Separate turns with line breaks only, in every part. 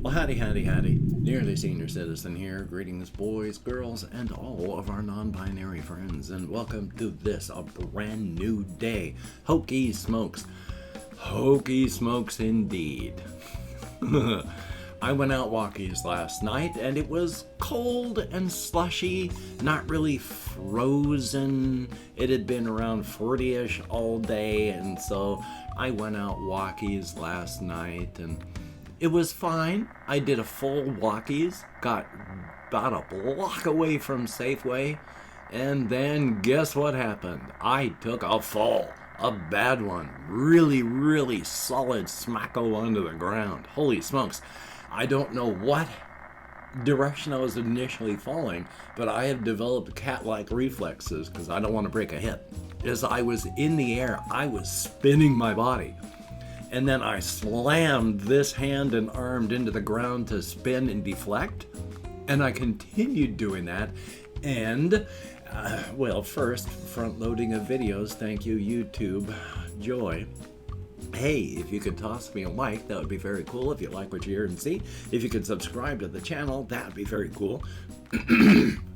Well, howdy. Nearly Senior Citizen here. Greetings, boys, girls, and all of our non-binary friends, and welcome to this, a brand new day. Hokey smokes. Hokey smokes indeed. I went out walkies last night, and it was cold and slushy, not really frozen. It had been around 40-ish all day, and so I went out walkies last night, and it was fine. I did a full walkies, got about a block away from Safeway, and then guess what happened? I took a fall, a bad one, really solid smacko onto the ground. Holy smokes. I don't know what direction I was initially falling, but I have developed cat-like reflexes because I don't want to break a hip. As I was in the air, I was spinning my body. And then I slammed this hand and arm into the ground to spin and deflect. And I continued doing that. And, first, front-loading of videos. Thank you, YouTube. Joy. Hey, if you could toss me a like, that would be very cool. If you like what you hear and see. If you could subscribe to the channel, that would be very cool.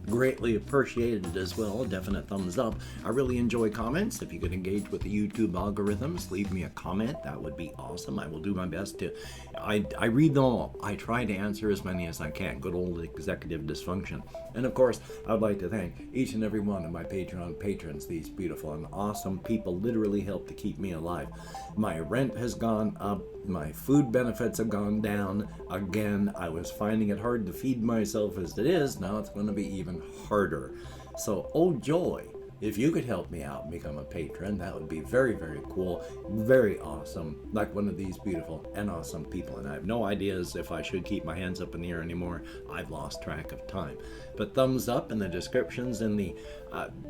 Greatly appreciated as well. Definite thumbs up. I really enjoy comments. If you could engage with the YouTube algorithms, leave me a comment. That would be awesome. I will do my best to. I read them all. I try to answer as many as I can. Good old executive dysfunction. And of course, I would like to thank each and every one of my Patreon patrons. These beautiful and awesome people literally help to keep me alive. My rent has gone up. My food benefits have gone down. Again, I was finding it hard to feed myself as it is. Now it's going to be even harder. So, oh joy, if you could help me out and become a patron, that would be very cool, very awesome, like one of these beautiful and awesome people. And I have no ideas if I should keep my hands up in the air anymore. I've lost track of time. But thumbs up in the descriptions in the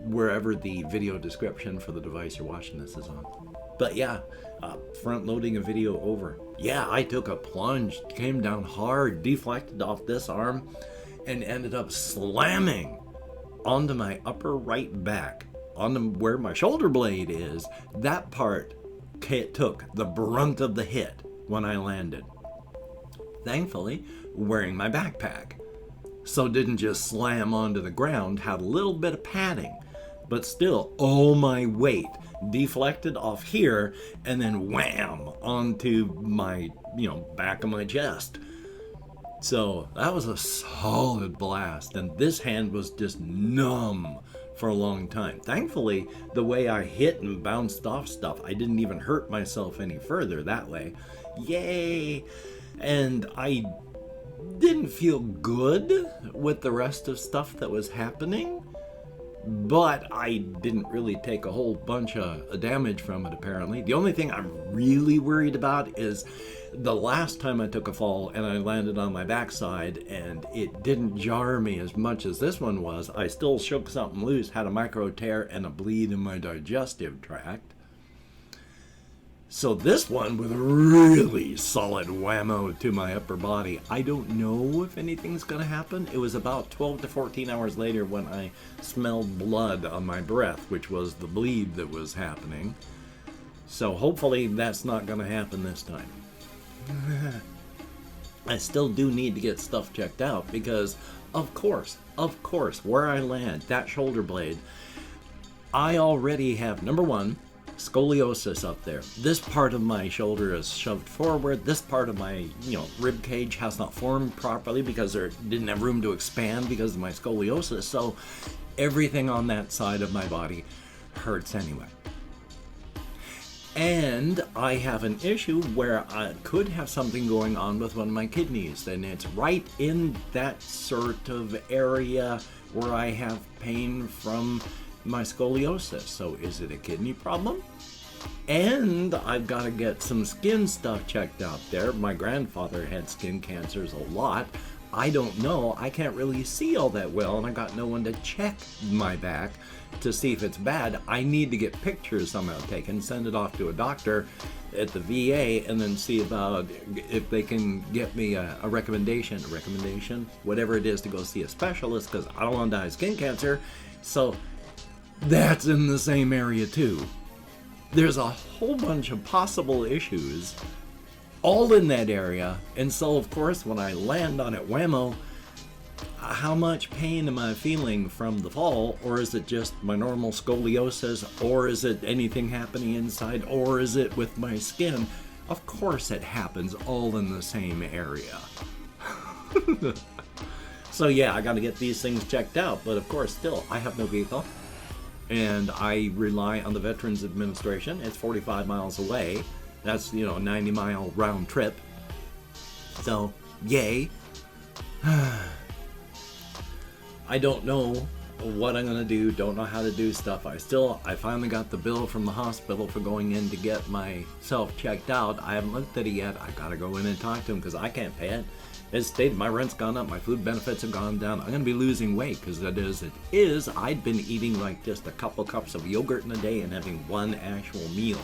wherever the video description for the device you're watching this is on. But yeah, front loading a video over. Yeah, I took a plunge, came down hard, deflected off this arm, and ended up slamming onto my upper right back, on where my shoulder blade is. That part took the brunt of the hit when I landed. Thankfully, wearing my backpack, so didn't just slam onto the ground, had a little bit of padding, but still, all my weight deflected off here and then wham onto my, back of my chest. So that was a solid blast, and this hand was just numb for a long time. Thankfully, the way I hit and bounced off stuff, I didn't even hurt myself any further that way. Yay! And I didn't feel good with the rest of stuff that was happening, but I didn't really take a whole bunch of damage from it, apparently. The only thing I'm really worried about is the last time I took a fall and I landed on my backside and it didn't jar me as much as this one was. I still shook something loose, had a micro tear and a bleed in my digestive tract. So this one with a really solid whammo to my upper body. I don't know if anything's going to happen. It was about 12 to 14 hours later when I smelled blood on my breath, which was the bleed that was happening. So hopefully that's not going to happen this time. I still do need to get stuff checked out because, of course, where I land, that shoulder blade, I already have, number one, scoliosis up there. This part of my shoulder is shoved forward. This part of my, rib cage has not formed properly because there didn't have room to expand because of my scoliosis. So everything on that side of my body hurts anyway. And I have an issue where I could have something going on with one of my kidneys, and it's right in that sort of area where I have pain from my scoliosis. So is it a kidney problem? And I've got to get some skin stuff checked out there. My grandfather had skin cancers a lot. I don't know. I can't really see all that well, and I got no one to check my back to see if it's bad. I need to get pictures somehow taken, send it off to a doctor at the VA, and then see about if they can get me a recommendation, whatever it is, to go see a specialist, because I don't want to die of skin cancer. So that's in the same area too. There's a whole bunch of possible issues all in that area. And so, of course, when I land on it whammo, how much pain am I feeling from the fall? Or is it just my normal scoliosis? Or is it anything happening inside? Or is it with my skin? Of course it happens all in the same area. So yeah, I got to get these things checked out. But of course, still, I have no vehicle. And I rely on the Veterans Administration. It's 45 miles away. That's, a 90-mile round trip. So, yay. I don't know what I'm going to do. Don't know how to do stuff. I finally got the bill from the hospital for going in to get myself checked out. I haven't looked at it yet. I got to go in and talk to him because I can't pay it. It's stated my rent's gone up, my food benefits have gone down. I'm going to be losing weight because I'd been eating like just a couple cups of yogurt in a day and having one actual meal.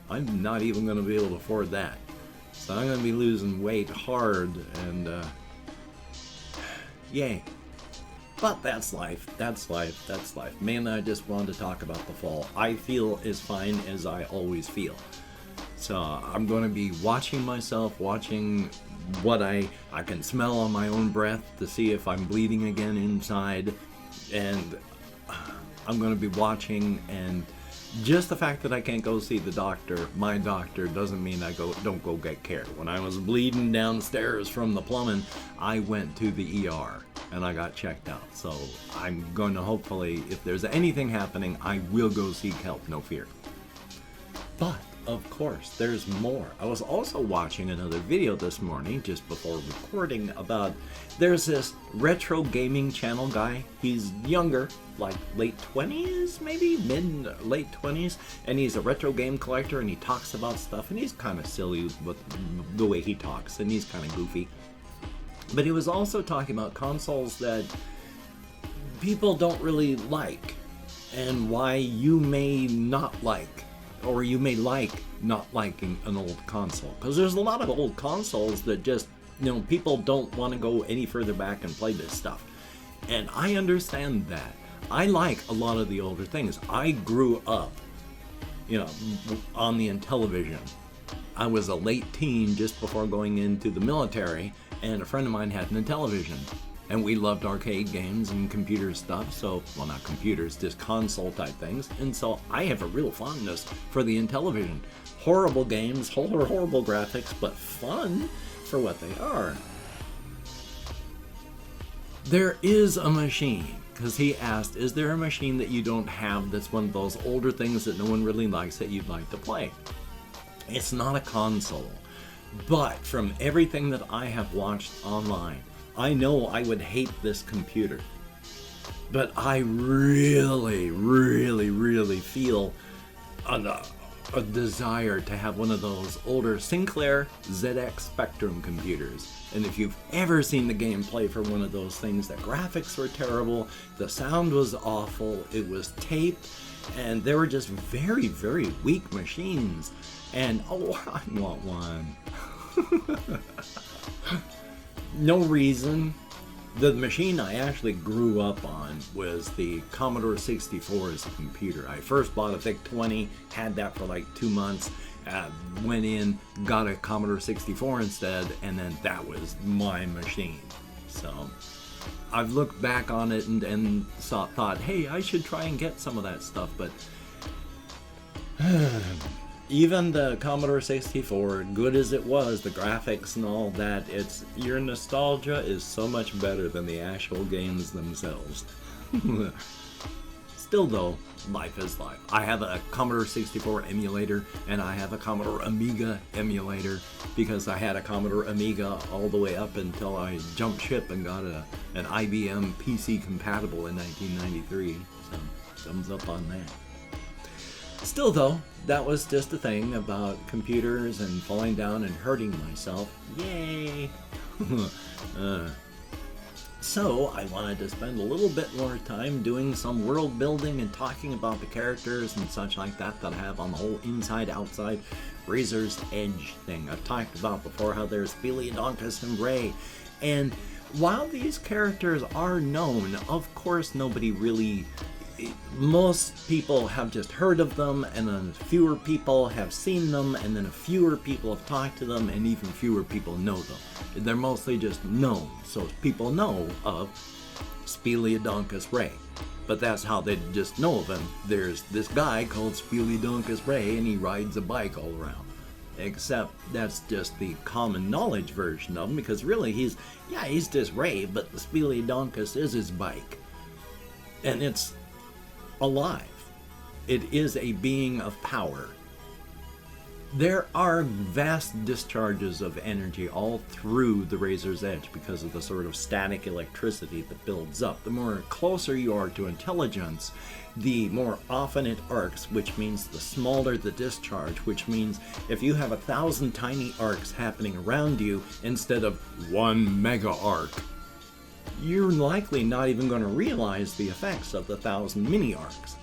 I'm not even going to be able to afford that. So I'm going to be losing weight hard and yay. But that's life. That's life. That's life. Mainly I just wanted to talk about the fall. I feel as fine as I always feel. So I'm going to be watching myself, watching what I can smell on my own breath to see if I'm bleeding again inside, and I'm going to be watching, and just the fact that I can't go see the doctor, my doctor, doesn't mean I don't go get care. When I was bleeding downstairs from the plumbing, I went to the ER and I got checked out. So I'm going to hopefully, if there's anything happening, I will go seek help, no fear. But of course, there's more. I was also watching another video this morning, just before recording, there's this retro gaming channel guy. He's younger, like late 20s, maybe late 20s, and he's a retro game collector, and he talks about stuff, and he's kind of silly with the way he talks, and he's kind of goofy. But he was also talking about consoles that people don't really like, and why you may not like, or you may like not liking an old console. Because there's a lot of old consoles that just, people don't want to go any further back and play this stuff. And I understand that. I like a lot of the older things. I grew up, on the Intellivision. I was a late teen just before going into the military, and a friend of mine had an Intellivision. And we loved arcade games and computer stuff, well, not computers, just console type things. And so I have a real fondness for the Intellivision. Horrible games, horrible graphics, but fun for what they are. There is a machine, because he asked, is there a machine that you don't have that's one of those older things that no one really likes that you'd like to play? It's not a console, but from everything that I have watched online, I know I would hate this computer, but I really, really, really feel a desire to have one of those older Sinclair ZX Spectrum computers. And if you've ever seen the gameplay for one of those things, the graphics were terrible, the sound was awful, it was taped, and they were just very, very weak machines. And I want one. No reason. The machine I actually grew up on was the Commodore 64 as a computer. I first bought a VIC-20, had that for like 2 months, went in, got a Commodore 64 instead, and then that was my machine. So I've looked back on it and thought, hey, I should try and get some of that stuff, but even the Commodore 64, good as it was, the graphics and all that, your nostalgia is so much better than the actual games themselves. Still though, life is life. I have a Commodore 64 emulator, and I have a Commodore Amiga emulator, because I had a Commodore Amiga all the way up until I jumped ship and got an IBM PC compatible in 1993. So, thumbs up on that. Still though, that was just a thing about computers and falling down and hurting myself. Yay! So I wanted to spend a little bit more time doing some world building and talking about the characters and such like that I have on the whole inside-outside Razor's Edge thing. I've talked about before how there's Speliodonkus and Ray. And while these characters are known, of course nobody really most people have just heard of them, and then fewer people have seen them, and then fewer people have talked to them, and even fewer people know them. They're mostly just known, so people know of Speliodonkus Ray. But that's how they just know of him. There's this guy called Speliodonkus Ray, and he rides a bike all around. Except that's just the common knowledge version of him, because really he's just Ray, but the Speliodonkus is his bike. And it's alive. It is a being of power. There are vast discharges of energy all through the razor's edge because of the sort of static electricity that builds up. The more closer you are to intelligence, the more often it arcs, which means the smaller the discharge, which means if you have 1,000 tiny arcs happening around you instead of 1 mega arc, you're likely not even going to realize the effects of the 1,000 mini arcs.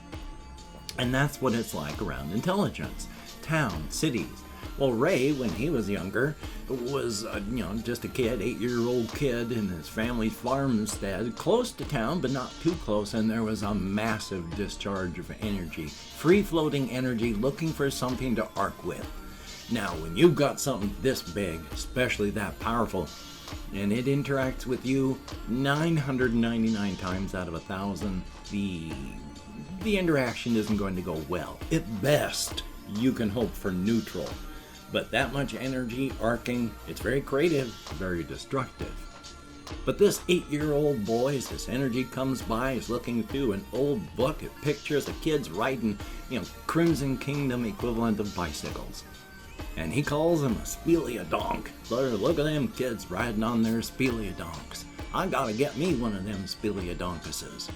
And that's what it's like around intelligence. Towns, cities. Well, Ray, when he was younger, was just a kid, 8-year-old kid in his family's farmstead, close to town, but not too close, and there was a massive discharge of energy, free-floating energy, looking for something to arc with. Now, when you've got something this big, especially that powerful, and it interacts with you 999 times out of 1,000, the interaction isn't going to go well. At best, you can hope for neutral. But that much energy arcing, it's very creative, very destructive. But this 8-year-old boy, as this energy comes by, is looking through an old book of pictures of kids riding, Crimson Kingdom equivalent of bicycles. And he calls them a Speliodonk. Look at them kids riding on their Speliodonks. I gotta get me one of them Speliodonkuses.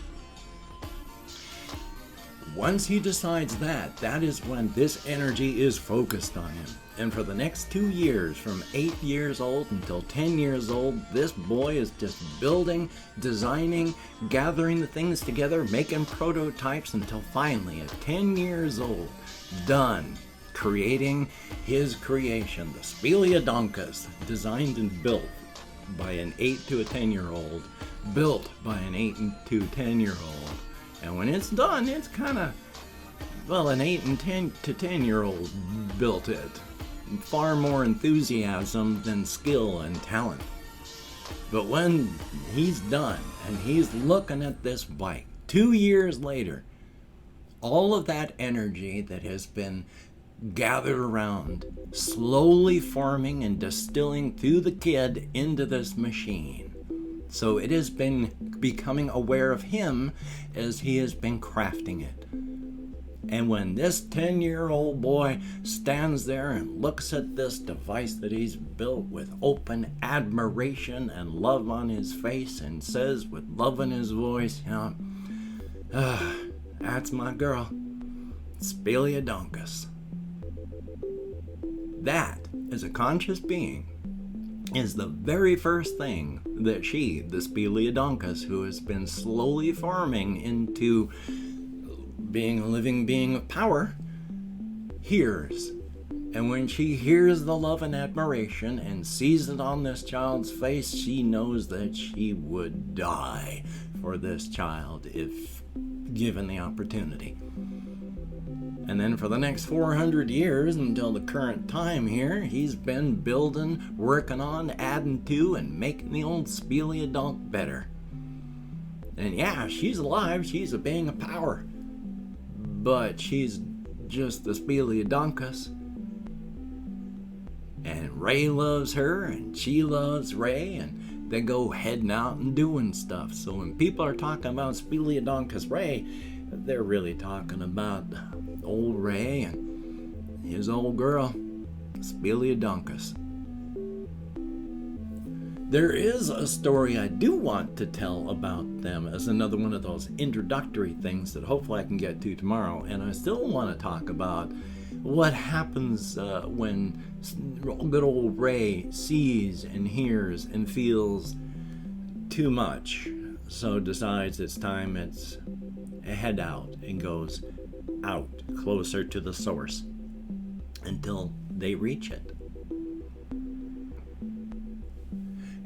Once he decides that is when this energy is focused on him. And for the next 2 years, from 8 years old until 10 years old, this boy is just building, designing, gathering the things together, making prototypes until finally, at 10 years old, done creating his creation, the Speliodonkus, designed and built by an 8 to a 10-year-old, built by an 8 to 10-year-old. And when it's done, it's kind of, an 8 and 10 to 10-year-old built it. Far more enthusiasm than skill and talent. But when he's done and he's looking at this bike, 2 years later, all of that energy that has been gathered around, slowly forming and distilling through the kid into this machine. So it has been becoming aware of him as he has been crafting it. And when this 10-year-old boy stands there and looks at this device that he's built with open admiration and love on his face and says with love in his voice, that's my girl, Speliodonkus. That, as a conscious being, is the very first thing that she, the Speliodonkus, who has been slowly forming into being a living being of power, hears. And when she hears the love and admiration and sees it on this child's face, she knows that she would die for this child if given the opportunity. And then for the next 400 years, until the current time here, he's been building, working on, adding to, and making the old Speliodonk better. And yeah, she's alive, she's a being of power. But she's just the Speliodonkus. And Ray loves her, and she loves Ray, and they go heading out and doing stuff. So when people are talking about Speliodonkus Ray, they're really talking about old Ray and his old girl, Speliodonkus. There is a story I do want to tell about them as another one of those introductory things that hopefully I can get to tomorrow. And I still want to talk about what happens when good old Ray sees and hears and feels too much. So decides it's time, it's head out and goes out closer to the source until they reach it.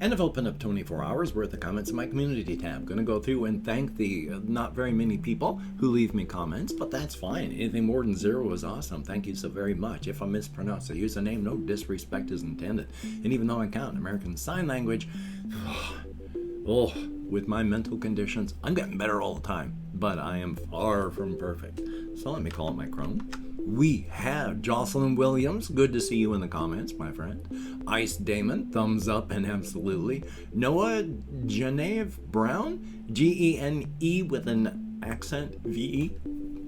And I've opened up 24 hours worth of comments in my community tab. Going to go through and thank the not very many people who leave me comments, but that's fine. Anything more than 0 is awesome. Thank you so very much. If I mispronounce a username, no disrespect is intended. And even though I count American Sign Language, with my mental conditions, I'm getting better all the time, but I am far from perfect. So let me call it my Chrome. We have Jocelyn Williams. Good to see you in the comments, my friend. Ice Damon, thumbs up and absolutely. Noah Genevieve Brown, Gene with an accent, VE.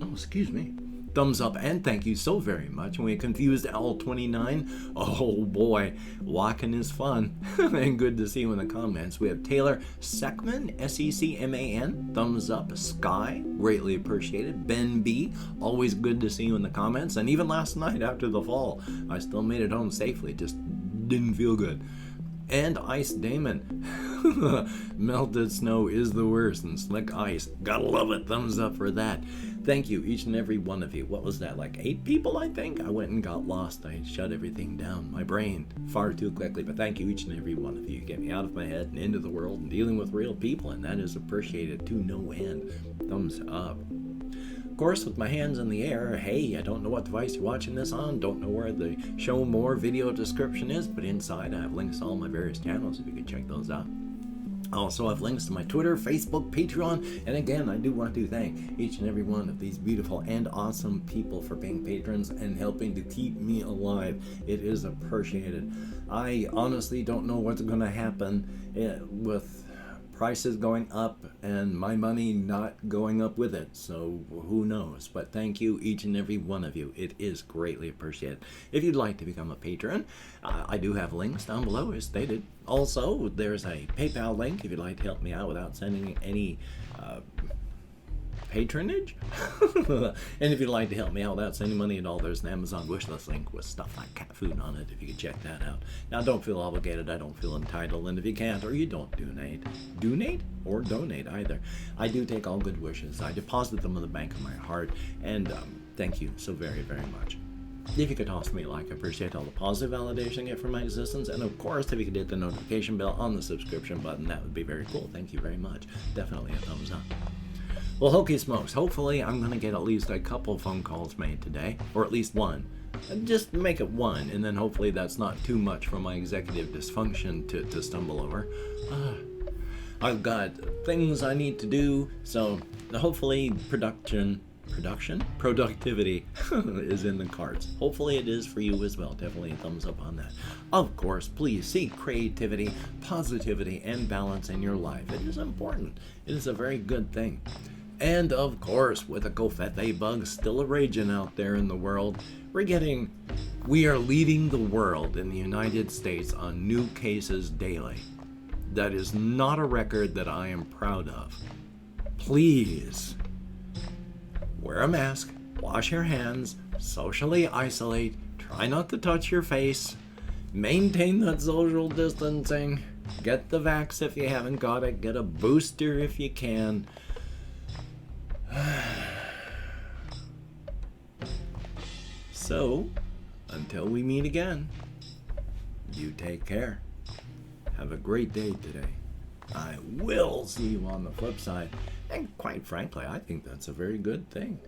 Oh, excuse me. Thumbs up and thank you so very much. And we confused L29. Oh boy, walking is fun. And good to see you in the comments. We have Taylor Seckman, Seckman, thumbs up. Sky, greatly appreciated. Ben B, always good to see you in the comments. And even last night after the fall, I still made it home safely. Just didn't feel good. And Ice Damon. Melted snow is the worst, and slick ice. Gotta love it. Thumbs up for that. Thank you, each and every one of you. What was that, like 8 people, I think? I went and got lost. I shut everything down. My brain far too quickly. But thank you, each and every one of you. You get me out of my head and into the world and dealing with real people, and that is appreciated to no end. Thumbs up. Of course, with my hands in the air, hey, I don't know what device you're watching this on, don't know where the show more video description is, but inside I have links to all my various channels if you can check those out. I also have links to my Twitter, Facebook, Patreon, and again, I do want to thank each and every one of these beautiful and awesome people for being patrons and helping to keep me alive. It is appreciated. I honestly don't know what's going to happen with prices going up and my money not going up with it, so who knows, but thank you each and every one of you. It is greatly appreciated. If you'd like to become a patron, I do have links down below as stated. Also, there's a PayPal link if you'd like to help me out without sending any patronage. And if you'd like to help me out without sending money at all, there's an Amazon wishlist link with stuff like cat food on it if you could check that out. Now, don't feel obligated, I don't feel entitled, and if you can't or you don't donate or donate either, I do take all good wishes. I deposit them in the bank of my heart, and thank you so very, very much. If you could toss me a like, I appreciate all the positive validation I get from my existence, and of course, if you could hit the notification bell on the subscription button, that would be very cool. Thank you very much. Definitely a thumbs up. Well, hokey smokes, hopefully I'm going to get at least a couple phone calls made today, or at least one. Just make it one, and then hopefully that's not too much for my executive dysfunction to stumble over. I've got things I need to do, so hopefully productivity is in the cards. Hopefully it is for you as well. Definitely a thumbs up on that. Of course, please seek creativity, positivity, and balance in your life. It is important. It is a very good thing. And of course, with the Covfefe bug still a raging out there in the world, we are leading the world in the United States on new cases daily. That is not a record that I am proud of. Please wear a mask, wash your hands, socially isolate, try not to touch your face, maintain that social distancing, get the vax if you haven't got it, get a booster if you can. So, until we meet again, you take care. Have a great day today. I will see you on the flip side. And quite frankly, I think that's a very good thing.